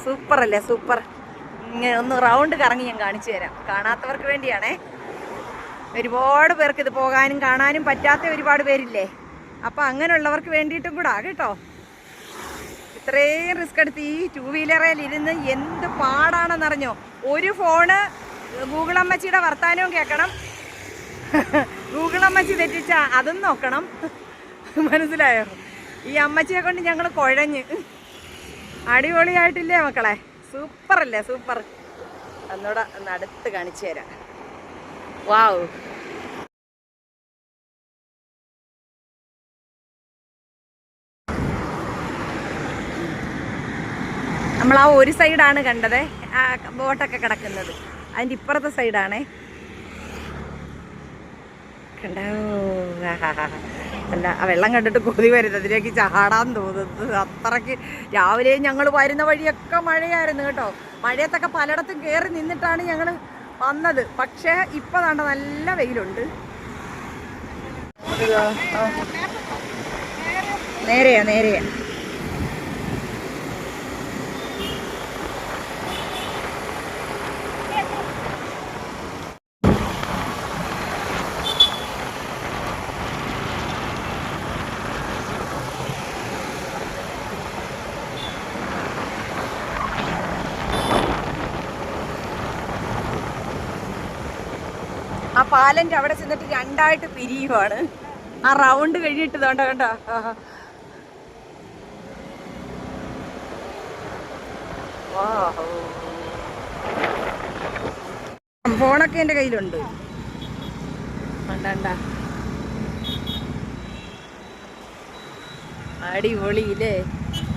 Speaker 2: സൂപ്പർ അല്ലേ, സൂപ്പർ. ഇങ്ങനെ ഒന്ന് റൗണ്ട് കറങ്ങി ഞാൻ കാണിച്ചു തരാം, കാണാത്തവർക്ക് വേണ്ടിയാണേ. ഒരുപാട് പേർക്ക് ഇത് പോകാനും കാണാനും പറ്റാത്ത ഒരുപാട് പേരില്ലേ. അപ്പം അങ്ങനെയുള്ളവർക്ക് വേണ്ടിയിട്ടും കൂടാ കേട്ടോ. ഇത്രയും റിസ്ക് എടുത്ത് ഈ 2 വീലറിൽ ഇരുന്ന് എന്ത് പാടാണെന്നറിഞ്ഞോ. ഒരു ഫോണ് ഗൂഗിൾ അമ്മച്ചിയുടെ വർത്താനവും കേൾക്കണം, ഗൂഗിൾ അമ്മച്ചി തെറ്റിച്ച അതും നോക്കണം. മനസ്സിലായോ? ഈ അമ്മച്ചിയെ കൊണ്ട് ഞങ്ങൾ കുഴഞ്ഞ്. അടിപൊളിയായിട്ടില്ലേ മക്കളെ? സൂപ്പർ അല്ലേ, സൂപ്പർ. ഒന്നുകൂടെ ഒന്ന് അടുത്ത് കാണിച്ചു തരാം. വാവ്. നമ്മൾ ആ ഒരു സൈഡാണ് കണ്ടത്, ആ ബോട്ടൊക്കെ കിടക്കുന്നത്. അതിൻ്റെ ഇപ്പുറത്തെ സൈഡാണേ കണ്ടോ. അല്ല, ആ വെള്ളം കണ്ടിട്ട് കൊതി വരുന്നത്, അതിലേക്ക് ചാടാൻ തോന്നുന്നത്. അത്രയ്ക്ക് രാവിലെ ഞങ്ങൾ വരുന്ന വഴിയൊക്കെ മഴയായിരുന്നു കേട്ടോ. മഴയത്തൊക്കെ പലയിടത്തും കയറി നിന്നിട്ടാണ് ഞങ്ങൾ വന്നത്. പക്ഷേ ഇപ്പം വേണ്ട നല്ല വെയിലുണ്ട്. നേരെയാ നേരെയാ. ആ പാലൻ്റെ അവിടെ ചെന്നിട്ട് രണ്ടായിട്ട് പിരിയുവാണ്. ആ റൗണ്ട് കഴിഞ്ഞിട്ട് തോണ്ട കണ്ടോ. ഫോണൊക്കെ എൻ്റെ കയ്യിലുണ്ട്. കണ്ട അടിപൊളിയില്ലേ,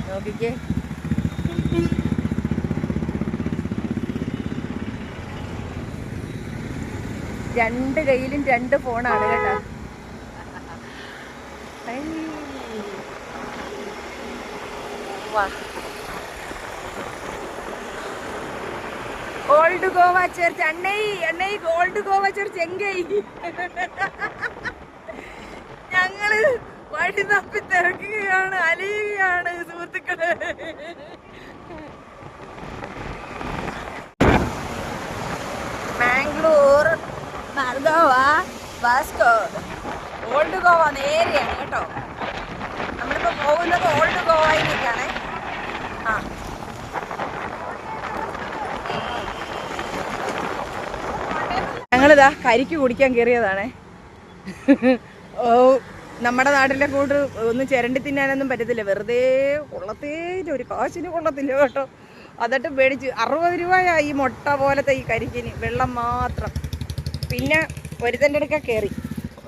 Speaker 2: നോക്കിക്കേ. രണ്ട് കയ്യിലും 2 ഫോണാണ് കേട്ടോ. ഓൾഡ് ഗോവ ചർച്ച്, അണ്ണൈ ഓൾഡ് ഗോവ ചർച്ച് എങ്കൈ. ഞങ്ങള് വഴി തപ്പി തിരക്കുകയാണ്, അലയുകയാണ് സുഹൃത്തുക്കള്. മാംഗ്ലൂർ, മർഗോവ, വാസ്കോ. ഓൾഡ് ഗോവ നേരെയാണ് കേട്ടോ. നമ്മളിപ്പോൾ പോകുന്നത് ഓൾഡ് ഗോവയിലേക്കാണ്. ആ ഞങ്ങളിതാ കരിക്ക് കുടിക്കാൻ കയറിയതാണേ. നമ്മുടെ നാട്ടിലെ കൂട്ട് ഒന്നും ചിരണ്ടി തിന്നാനൊന്നും പറ്റത്തില്ല. വെറുതെ കൊള്ളത്തേയില്ല, ഒരു കാശിന് കൊള്ളത്തില്ല കേട്ടോ. എന്നിട്ട് മേടിച്ച് 60 രൂപയായി ഈ മുട്ട പോലത്തെ ഈ കരിക്കിന്, വെള്ളം മാത്രം. പിന്നെ ഒരുത്തൻ്റെ അടുക്ക കയറി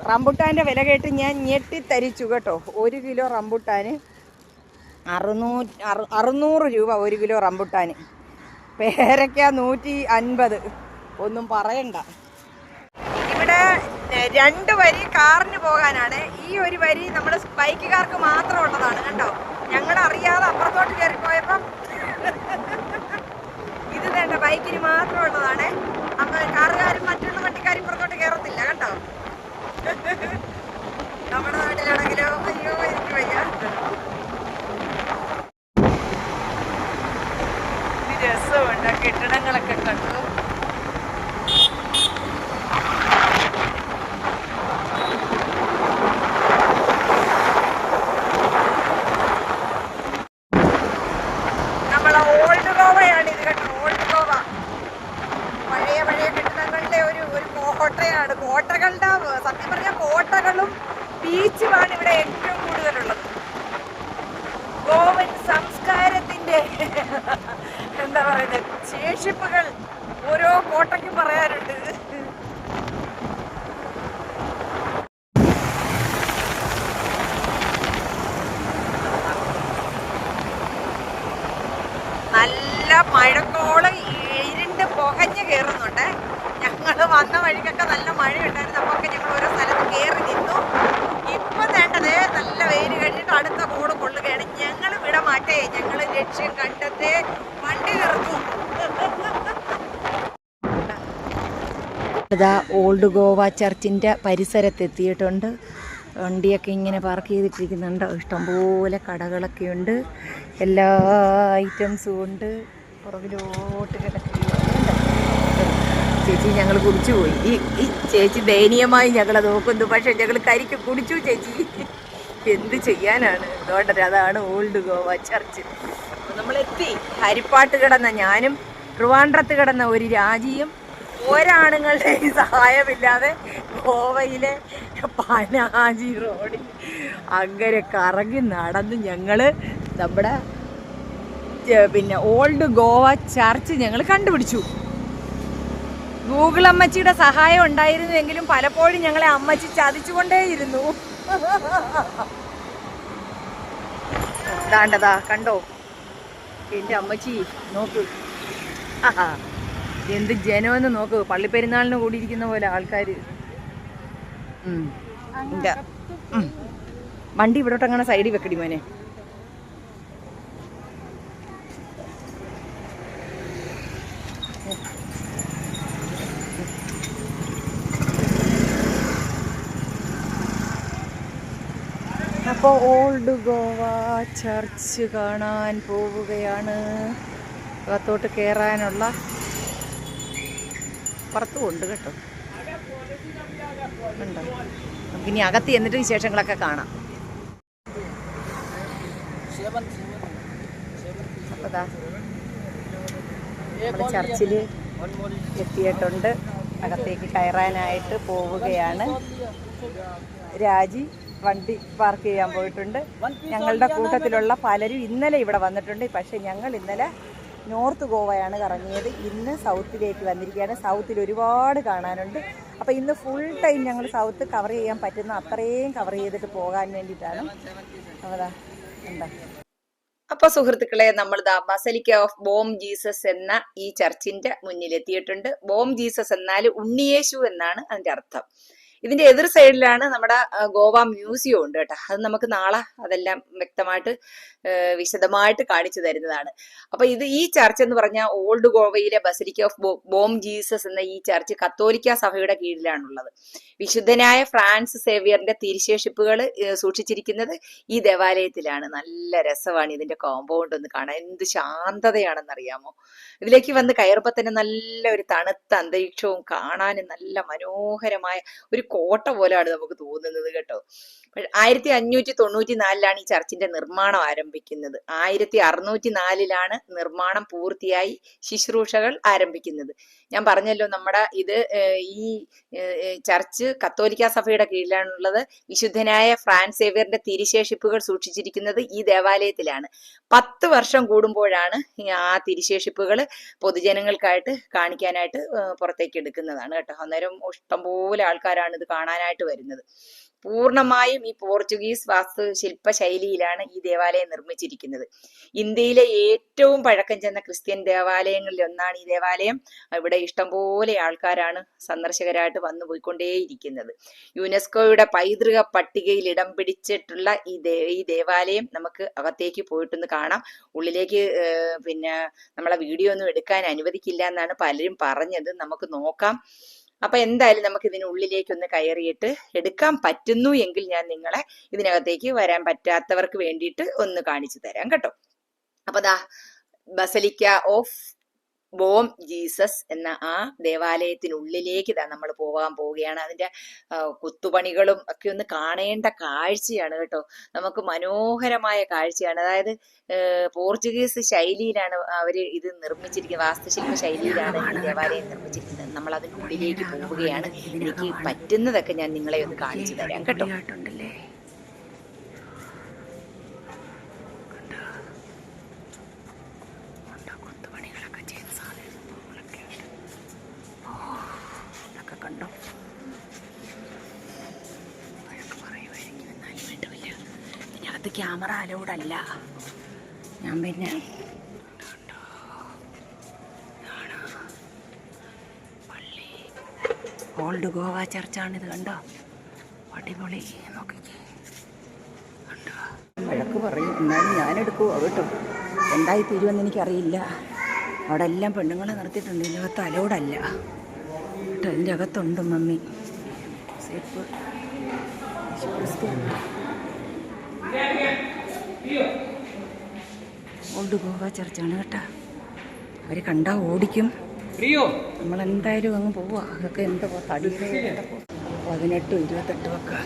Speaker 2: റംബുട്ടാൻ്റെ വില കേട്ട് ഞാൻ ഞെട്ടിത്തരിച്ചു കേട്ടോ. 1 കിലോ റംബുട്ടാന് 600 രൂപ 1 കിലോ റംബുട്ടാന്. പേരയ്ക്ക 150, ഒന്നും പറയണ്ട. ഇവിടെ 2 വരി കാറിന് പോകാനാണ്. ഈ ഒരു വരി നമ്മുടെ ബൈക്കുകാർക്ക് മാത്രം ഉള്ളതാണ് കണ്ടോ. ഞങ്ങൾ അറിയാതെ അപ്പുറത്തോട്ട് കയറിപ്പോയപ്പം ഇത് വേണ്ട ബൈക്കിന് മാത്രം ഉള്ളതാണ്. അപ്പൊ കാറുകാരും മറ്റുള്ള വണ്ടിക്കാരും പുറത്തോട്ട് കയറത്തില്ല കേട്ടോ. നമ്മുടെ നാട്ടിലാണെങ്കിലോ അയ്യോ എനിക്ക് വയ്യ. രസമുണ്ട് കെട്ടിടങ്ങളൊക്കെ കണ്ടു. നമ്മളെ ഓൾഡ് ഗോവയാണ് ഇത് കേട്ടോ. ഓൾഡ് ഗോവ പഴയ പഴയ കെട്ടിടങ്ങളുടെ ഒരു കോട്ടയാണ്. കോട്ടകളുടെ സത്യം പറഞ്ഞാൽ കോട്ടകളും ബീച്ചുമാണ് ഇവിടെ ഏറ്റവും കൂടുതലുള്ളത്. ഗോവൻ സംസ്കാരത്തിന്റെ എന്താ പറയുന്നത് ശേഷിപ്പുകൾ ഓരോ കോട്ടയ്ക്കും പറയാറുണ്ട്. നല്ല മഴക്കോളം ഇരുണ്ട് പുകഞ്ഞ് കയറുന്നുണ്ട്. ഞങ്ങൾ വന്ന വഴിക്കൊക്കെ നല്ല മഴയുണ്ടായിരുന്നു. അപ്പൊക്കെ ഞങ്ങൾ ഓരോ സ്ഥലത്ത് കയറി നിന്നു. ഇപ്പം വേണ്ടത് നല്ല വെയിൽ കഴിഞ്ഞിട്ട് അടുത്ത കോട് കൊള്ളുകയാണ്. ഞങ്ങൾ വിട മാറ്റേ, ഞങ്ങൾ ലക്ഷ്യം കണ്ടെത്തേ വണ്ടി നിർത്തും. ഇതാ ഓൾഡ് ഗോവ ചർച്ചിൻ്റെ പരിസരത്തെത്തിയിട്ടുണ്ട്. വണ്ടിയൊക്കെ ഇങ്ങനെ പാർക്ക് ചെയ്തിട്ടിരിക്കുന്നുണ്ട്. ഇഷ്ടംപോലെ കടകളൊക്കെ ഉണ്ട്, എല്ലാ ഐറ്റംസും ഉണ്ട്. പുറകിലോട്ട് കിടക്കുകയുണ്ട്. ചേച്ചി ഞങ്ങൾ കുടിച്ചു പോയി. ഈ ചേച്ചി ദയനീയമായി ഞങ്ങളെ നോക്കുന്നു. പക്ഷെ ഞങ്ങൾ കരിക്ക് കുടിച്ചു ചേച്ചി. എന്ത് ചെയ്യാനാണ്. അതുകൊണ്ട് അതാണ് ഓൾഡ് ഗോവ ചർച്ച്. അപ്പോൾ നമ്മളെത്തി. ഹരിപ്പാട്ട് കിടന്ന ഞാനും ട്രിവാൻഡ്രത്ത് കിടന്ന ഒരു രാജിയും ഒരാണുങ്ങളുടെ സഹായമില്ലാതെ ഗോവയിലെ പനാജി റോഡിൽ അങ്ങനെ കറങ്ങി നടന്ന് ഞങ്ങൾ നമ്മുടെ പിന്നെ ഓൾഡ് ഗോവ ചർച്ച് ഞങ്ങൾ കണ്ടുപിടിച്ചു. ഗൂഗിൾ അമ്മച്ചിയുടെ സഹായം ഉണ്ടായിരുന്നുവെങ്കിലും പലപ്പോഴും ഞങ്ങളെ അമ്മച്ചി ചതിച്ചുകൊണ്ടേയിരുന്നു. ദാണ്ടതാ കണ്ടോ എൻ്റെ അമ്മച്ചി, നോക്ക് എന്ത് ജനമെന്ന് നോക്ക്. പള്ളിപ്പെരുന്നാളിന് കൂടിയിരിക്കുന്ന പോലെ ആൾക്കാർ. വണ്ടി ഇവിടോട്ട് അങ്ങനെ സൈഡിൽ വെക്കടി മോനെ. അപ്പോൾ ഓൾഡ് ഗോവ ചർച്ച് കാണാൻ പോവുകയാണ്. അകത്തോട്ട് കയറാനുള്ള പുറത്തും ഉണ്ട് കേട്ടോ. ഉണ്ടോ, നമുക്കിനി അകത്ത് ചെന്നിട്ട് വിശേഷങ്ങളൊക്കെ കാണാം. അപ്പോൾ ദാ നമ്മൾ ചർച്ചിൽ എത്തിയിട്ടുണ്ട്. അകത്തേക്ക് കയറാനായിട്ട് പോവുകയാണ്. രാജി വണ്ടി പാർക്ക് ചെയ്യാൻ പോയിട്ടുണ്ട്. ഞങ്ങളുടെ കൂട്ടത്തിലുള്ള പലരും ഇന്നലെ ഇവിടെ വന്നിട്ടുണ്ട്. പക്ഷേ ഞങ്ങൾ ഇന്നലെ നോർത്ത് ഗോവയാണ് കറങ്ങിയത്. ഇന്ന് സൗത്തിലേക്ക് വന്നിരിക്കുകയാണ്. സൗത്തിൽ ഒരുപാട് കാണാനുണ്ട്. അപ്പോൾ ഇന്ന് ഫുൾ ടൈം ഞങ്ങൾ സൗത്ത് കവർ ചെയ്യാൻ പറ്റുന്ന അത്രയും കവർ ചെയ്തിട്ട് പോകാൻ വേണ്ടിയിട്ടാണ്. അതാ എന്താ. അപ്പോൾ സുഹൃത്തുക്കളെ, നമ്മൾ ദാ ബസലിക്ക ഓഫ് ബോം ജീസസ് എന്ന ഈ ചർച്ചിന്റെ മുന്നിലെത്തിയിട്ടുണ്ട്. ബോം ജീസസ് എന്നാൽ ഉണ്ണിയേശു എന്നാണ് അതിന്റെ അർത്ഥം. ഇതിന്റെ എതിർ സൈഡിലാണ് നമ്മുടെ ഗോവ മ്യൂസിയം ഉണ്ട് കേട്ടോ. അത് നമുക്ക് നാളെ അതെല്ലാം വ്യക്തമായിട്ട് വിശദമായിട്ട് കാണിച്ചു തരുന്നതാണ്. അപ്പൊ ഈ ചർച്ച് എന്ന് പറഞ്ഞാൽ ഓൾഡ് ഗോവയിലെ ബസലിക്ക ഓഫ് ബോം ജീസസ് എന്ന ഈ ചർച്ച് കത്തോലിക്ക സഭയുടെ കീഴിലാണുള്ളത്. വിശുദ്ധനായ ഫ്രാൻസിസ് സേവിയറിന്റെ തിരുശേഷിപ്പുകൾ സൂക്ഷിച്ചിരിക്കുന്നത് ഈ ദേവാലയത്തിലാണ്. നല്ല രസമാണ് ഇതിന്റെ കോമ്പൗണ്ട് ഒന്ന് കാണാൻ. എന്ത് ശാന്തതയാണെന്നറിയാമോ. ഇതിലേക്ക് വന്ന് കയറുമ്പോൾ തന്നെ നല്ല ഒരു തണുത്ത അന്തരീക്ഷവും കാണാനും നല്ല മനോഹരമായ ഒരു കോട്ട പോലെയാണ് നമുക്ക് തോന്നുന്നത് കേട്ടോ.
Speaker 1: 1594 ഈ ചർച്ചിന്റെ നിർമ്മാണം ആരംഭിക്കുന്നത്. 1604 നിർമ്മാണം പൂർത്തിയായി ശുശ്രൂഷകൾ ആരംഭിക്കുന്നത്. ഞാൻ പറഞ്ഞല്ലോ നമ്മുടെ ഇത് ഈ ചർച്ച് കത്തോലിക്ക സഭയുടെ കീഴിലാണുള്ളത്. വിശുദ്ധനായ ഫ്രാൻസ് സേവ്യറിന്റെ തിരുശേഷിപ്പുകൾ സൂക്ഷിച്ചിരിക്കുന്നത് ഈ ദേവാലയത്തിലാണ്. 10 വർഷം കൂടുമ്പോഴാണ് ആ തിരുശേഷിപ്പുകൾ പൊതുജനങ്ങൾക്കായിട്ട് കാണിക്കാനായിട്ട് പുറത്തേക്ക് എടുക്കുന്നതാണ് കേട്ടോ. അന്നേരം ഇഷ്ടംപോലെ ആൾക്കാരാണ് ഇത് കാണാനായിട്ട് വരുന്നത്. പൂർണ്ണമായും ഈ പോർച്ചുഗീസ് വാസ്തുശില്പ ശൈലിയിലാണ് ഈ ദേവാലയം നിർമ്മിച്ചിരിക്കുന്നത്. ഇന്ത്യയിലെ ഏറ്റവും പഴക്കം ചെന്ന ക്രിസ്ത്യൻ ദേവാലയങ്ങളിൽ ഒന്നാണ് ഈ ദേവാലയം. ഇവിടെ ഇഷ്ടംപോലെ ആൾക്കാരാണ് സന്ദർശകരായിട്ട് വന്നു പോയിക്കൊണ്ടേയിരിക്കുന്നത്. യുനെസ്കോയുടെ പൈതൃക പട്ടികയിൽ ഇടം പിടിച്ചിട്ടുള്ള ഈ ദേവാലയം നമുക്ക് അകത്തേക്ക് പോയിട്ടൊന്ന് കാണാം. ഉള്ളിലേക്ക് പിന്നെ നമ്മളെ വീഡിയോ ഒന്നും എടുക്കാൻ അനുവദിക്കില്ല എന്നാണ് പലരും പറഞ്ഞത്. നമുക്ക് നോക്കാം. അപ്പൊ എന്തായാലും നമുക്ക് ഇതിനുള്ളിലേക്ക് ഒന്ന് കയറിയിട്ട് എടുക്കാൻ പറ്റുന്നു എങ്കിൽ ഞാൻ നിങ്ങളെ ഇതിനകത്തേക്ക് വരാൻ പറ്റാത്തവർക്ക് വേണ്ടിയിട്ട് ഒന്ന് കാണിച്ചു തരാം കേട്ടോ. അപ്പൊ ദാ ബസലിക്ക ഓഫ് ബോം ജീസസ് എന്ന ആ ദേവാലയത്തിനുള്ളിലേക്ക് നമ്മൾ പോകാൻ പോവുകയാണ്. അതിന്റെ കുത്തുപണികളും ഒക്കെ ഒന്ന് കാണേണ്ട കാഴ്ചയാണ് കേട്ടോ. നമുക്ക് മനോഹരമായ കാഴ്ചയാണ്. അതായത് പോർച്ചുഗീസ് ശൈലിയിലാണ് അവര് ഇത് നിർമ്മിച്ചിരിക്കുന്നത്. വാസ്തുശില്പ ശൈലിയിലാണ് ഈ ദേവാലയം നിർമ്മിച്ചിരിക്കുന്നത്. നമ്മൾ അതിനുള്ളിലേക്ക് പോവുകയാണ്. എനിക്ക് പറ്റുന്നതൊക്കെ ഞാൻ നിങ്ങളെ ഒന്ന് കാണിച്ചു തരാം കേട്ടോ. കണ്ടോ, വഴക്ക് പറയുമായിരിക്കും, എന്നാലും വേണ്ടില്ല. ഇതിനകത്ത് ക്യാമറ അലൗഡല്ല. ഞാൻ പിന്നെ പള്ളി ഓൾഡ് ഗോവ ചർച്ചാണിത്. കണ്ടോ, അടിപൊളി. നോക്കിക്കേ, കണ്ടോ. വഴക്ക് പറയും, എന്നാലും ഞാനെടുക്കുമോ കേട്ടോ. എന്തായി തീരുമെന്ന് എനിക്കറിയില്ല. അവിടെ എല്ലാം പെണ്ണുങ്ങളെ നിർത്തിയിട്ടുണ്ട്. ഇതിനകത്ത് അലൗഡല്ല. അതിൻ്റെ അകത്തുണ്ട് മമ്മി സേപ്പ് ഓൾഡ് ഗോവ ചർച്ചാണ് കേട്ടോ. അവർ കണ്ടാൽ ഓടിക്കും. നമ്മളെന്തായാലും അങ്ങ് പോവുക. അതൊക്കെ എന്താ തടിയുടെ 18, 28 ഒക്കെ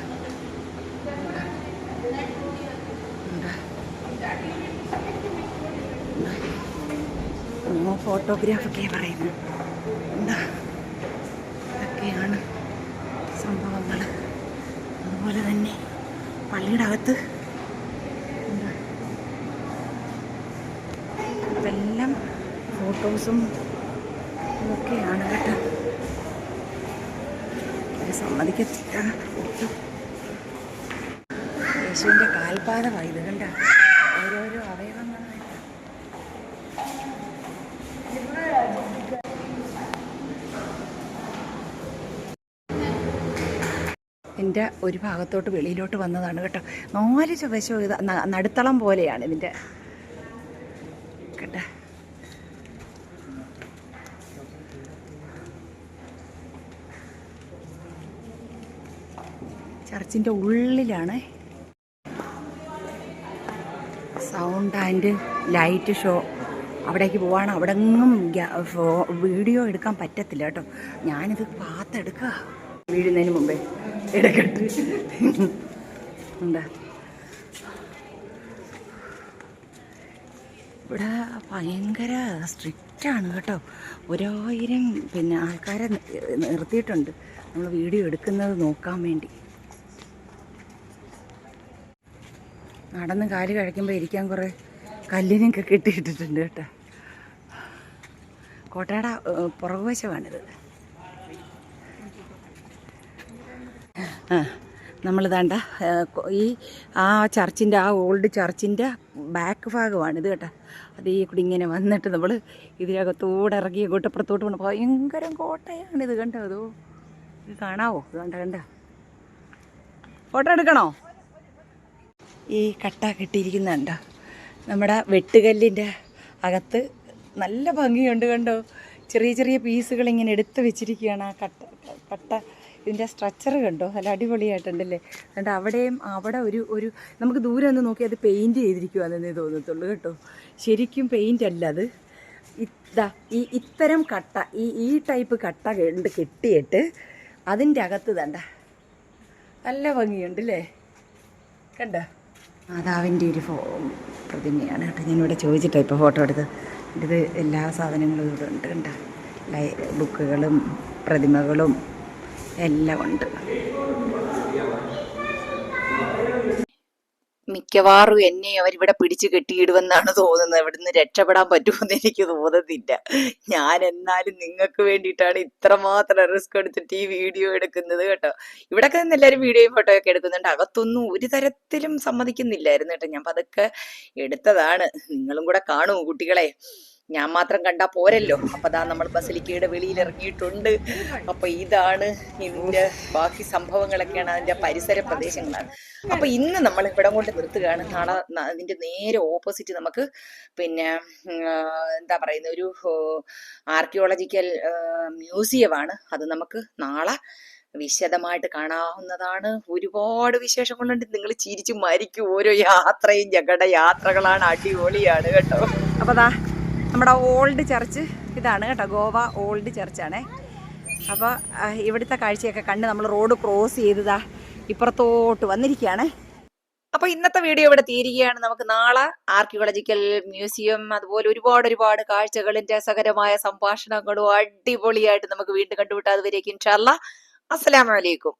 Speaker 1: ഫോട്ടോഗ്രാഫൊക്കെ പറയുന്നു. എന്താ ാണ് സംഭവങ്ങൾ. അതുപോലെ തന്നെ പള്ളിയുടെ അകത്ത് ഇതെല്ലാം ഫോട്ടോസും ഒക്കെയാണ് കേട്ടോ. സമ്മതിക്കത്തില്ല. യേശുവിൻ്റെ കാൽപാദമായി ഇത് കണ്ട. ഓരോരോ അവയവങ്ങളായിട്ട് എൻ്റെ ഒരു ഭാഗത്തോട്ട് വെളിയിലോട്ട് വന്നതാണ് കേട്ടോ. 4 വശം ഇത് നടുത്തളം പോലെയാണ് ഇതിൻ്റെ കേട്ടോ. ചർച്ചിൻ്റെ ഉള്ളിലാണ് സൗണ്ട് ആൻഡ് ലൈറ്റ് ഷോ. അവിടേക്ക് പോവാണ്. അവിടെ എങ്ങും വീഡിയോ എടുക്കാൻ പറ്റത്തില്ല കേട്ടോ. ഞാനിത് പാത്തെടുക്കുക വീഴുന്നതിന് മുമ്പേ എടുക്കട്ടെ. എന്താ ഇവിടെ ഭയങ്കര സ്ട്രിക്റ്റാണ് കേട്ടോ. 1000 പിന്നെ ആൾക്കാരെ നിർത്തിയിട്ടുണ്ട് നമ്മൾ വീഡിയോ എടുക്കുന്നത് നോക്കാൻ വേണ്ടി. നടന്ന് കാല് കഴിക്കുമ്പോൾ ഇരിക്കാൻ കുറേ കല്ലിനൊക്കെ കെട്ടിയിട്ടിട്ടുണ്ട് കേട്ടോ. കോട്ടയുടെ പുറകുവശമാണിത്. നമ്മളിതാണ്ട ഈ ആ ചർച്ചിൻ്റെ, ആ ഓൾഡ് ചർച്ചിൻ്റെ ബാക്ക് ഭാഗമാണിത് കേട്ടോ. അത് ഈ കൂടി ഇങ്ങനെ വന്നിട്ട് നമ്മൾ ഇതിനകത്തൂടെ ഇറങ്ങി ഇങ്ങോട്ടപ്പുറത്തോട്ട് പോകണം. ഭയങ്കര കോട്ടയാണിത് കണ്ടോ. അതോ ഇത് കാണാവോ? കണ്ട ഫോട്ടോ എടുക്കണോ? ഈ കട്ട കെട്ടിയിരിക്കുന്നുണ്ടോ നമ്മുടെ വെട്ടുകല്ലിൻ്റെ അകത്ത്. നല്ല ഭംഗിയുണ്ട് കണ്ടോ. ചെറിയ ചെറിയ പീസുകൾ ഇങ്ങനെ എടുത്ത് വെച്ചിരിക്കുകയാണ് ആ കട്ട. ഇതിൻ്റെ സ്ട്രക്ചർ കണ്ടോ, നല്ല അടിപൊളിയായിട്ടുണ്ടല്ലേ. അതുകൊണ്ട് അവിടെ ഒരു നമുക്ക് ദൂരെ ഒന്ന് നോക്കി അത് പെയിൻറ്റ് ചെയ്തിരിക്കുവാന്നേ തോന്നത്തുള്ളൂ കേട്ടോ. ശരിക്കും പെയിൻ്റ് അല്ല അത്. ഇത്തരം കട്ട, ഈ ടൈപ്പ് കട്ട കെട്ടിയിട്ട് അതിൻ്റെ അകത്ത് തണ്ട നല്ല ഭംഗിയുണ്ട് അല്ലേ. കണ്ടോ?
Speaker 2: മാതാവിൻ്റെ ഒരു പ്രതിമയാണ് കേട്ടോ. ഞാനിവിടെ ചോദിച്ചിട്ടാണ് ഇപ്പോൾ ഫോട്ടോ എടുത്ത്. ഇത് എല്ലാ സാധനങ്ങളും ഇവിടെ ഉണ്ട് കണ്ട. ബുക്കുകളും പ്രതിമകളും എല്ലാം ഉണ്ട്. മിക്കവാറും എന്നെ അവരിവിടെ പിടിച്ച് കെട്ടിയിടുമെന്നാണ് തോന്നുന്നത്. ഇവിടുന്ന് രക്ഷപ്പെടാൻ പറ്റുമെന്ന് എനിക്ക് തോന്നുന്നില്ല. ഞാൻ എന്നാലും നിങ്ങൾക്ക് വേണ്ടിയിട്ടാണ് ഇത്രമാത്രം റിസ്ക് എടുത്തിട്ട് ഈ വീഡിയോ എടുക്കുന്നത് കേട്ടോ. ഇവിടെയൊക്കെ നിന്ന് എല്ലാവരും വീഡിയോയും ഫോട്ടോ ഒക്കെ എടുക്കുന്നുണ്ട്. അകത്തൊന്നും ഒരു തരത്തിലും സമ്മതിക്കുന്നില്ലായിരുന്നു കേട്ടോ. ഞാൻ പതുക്കെ എടുത്തതാണ്. നിങ്ങളും കൂടെ കാണൂ കുട്ടികളെ. ഞാൻ മാത്രം കണ്ടാ പോരല്ലോ. അപ്പൊ ദാ നമ്മൾ ബസലിക്കയുടെ വെളിയിൽ ഇറങ്ങിയിട്ടുണ്ട്. അപ്പൊ ഇതാണ് ഇതിന്റെ ബാക്കി സംഭവങ്ങളൊക്കെയാണ്, അതിന്റെ പരിസര പ്രദേശങ്ങളാണ്. അപ്പൊ ഇന്ന് നമ്മൾ ഇവിടെ കൊണ്ട് നിർത്തുകയാണ്. നാളെ അതിന്റെ നേരെ ഓപ്പോസിറ്റ് നമുക്ക് പിന്നെ എന്താ പറയുന്ന ഒരു ആർക്കിയോളജിക്കൽ മ്യൂസിയമാണ്. അത് നമുക്ക് നാളെ വിശദമായിട്ട് കാണാവുന്നതാണ്. ഒരുപാട് വിശേഷങ്ങളുണ്ട്. നിങ്ങൾ ചിരിച്ചു മരിക്കും. ഓരോ യാത്രയും ഞങ്ങളുടെ യാത്രകളാണ്, അടിപൊളിയാണ് കേട്ടോ. അപ്പൊ ദാ നമ്മുടെ ഓൾഡ് ചർച്ച് ഇതാണ് കേട്ടോ. ഗോവ ഓൾഡ് ചർച്ചാണേ. അപ്പോൾ ഇവിടുത്തെ കാഴ്ചയൊക്കെ കണ്ട് നമ്മൾ റോഡ് ക്രോസ് ചെയ്തതാ ഇപ്പുറത്തോട്ട് വന്നിരിക്കുകയാണ്. അപ്പോൾ ഇന്നത്തെ വീഡിയോ ഇവിടെ തീരുകയാണ്. നമുക്ക് നാളെ ആർക്കിയോളജിക്കൽ മ്യൂസിയം, അതുപോലെ ഒരുപാട് കാഴ്ചകളും രസകരമായ സംഭാഷണങ്ങളും അടിപൊളിയായിട്ട് നമുക്ക് വീണ്ടും കണ്ടുമുട്ടാം. അതുവരേക്കും ഇൻഷാ അല്ലാഹ്. അസ്സലാമു അലൈക്കും.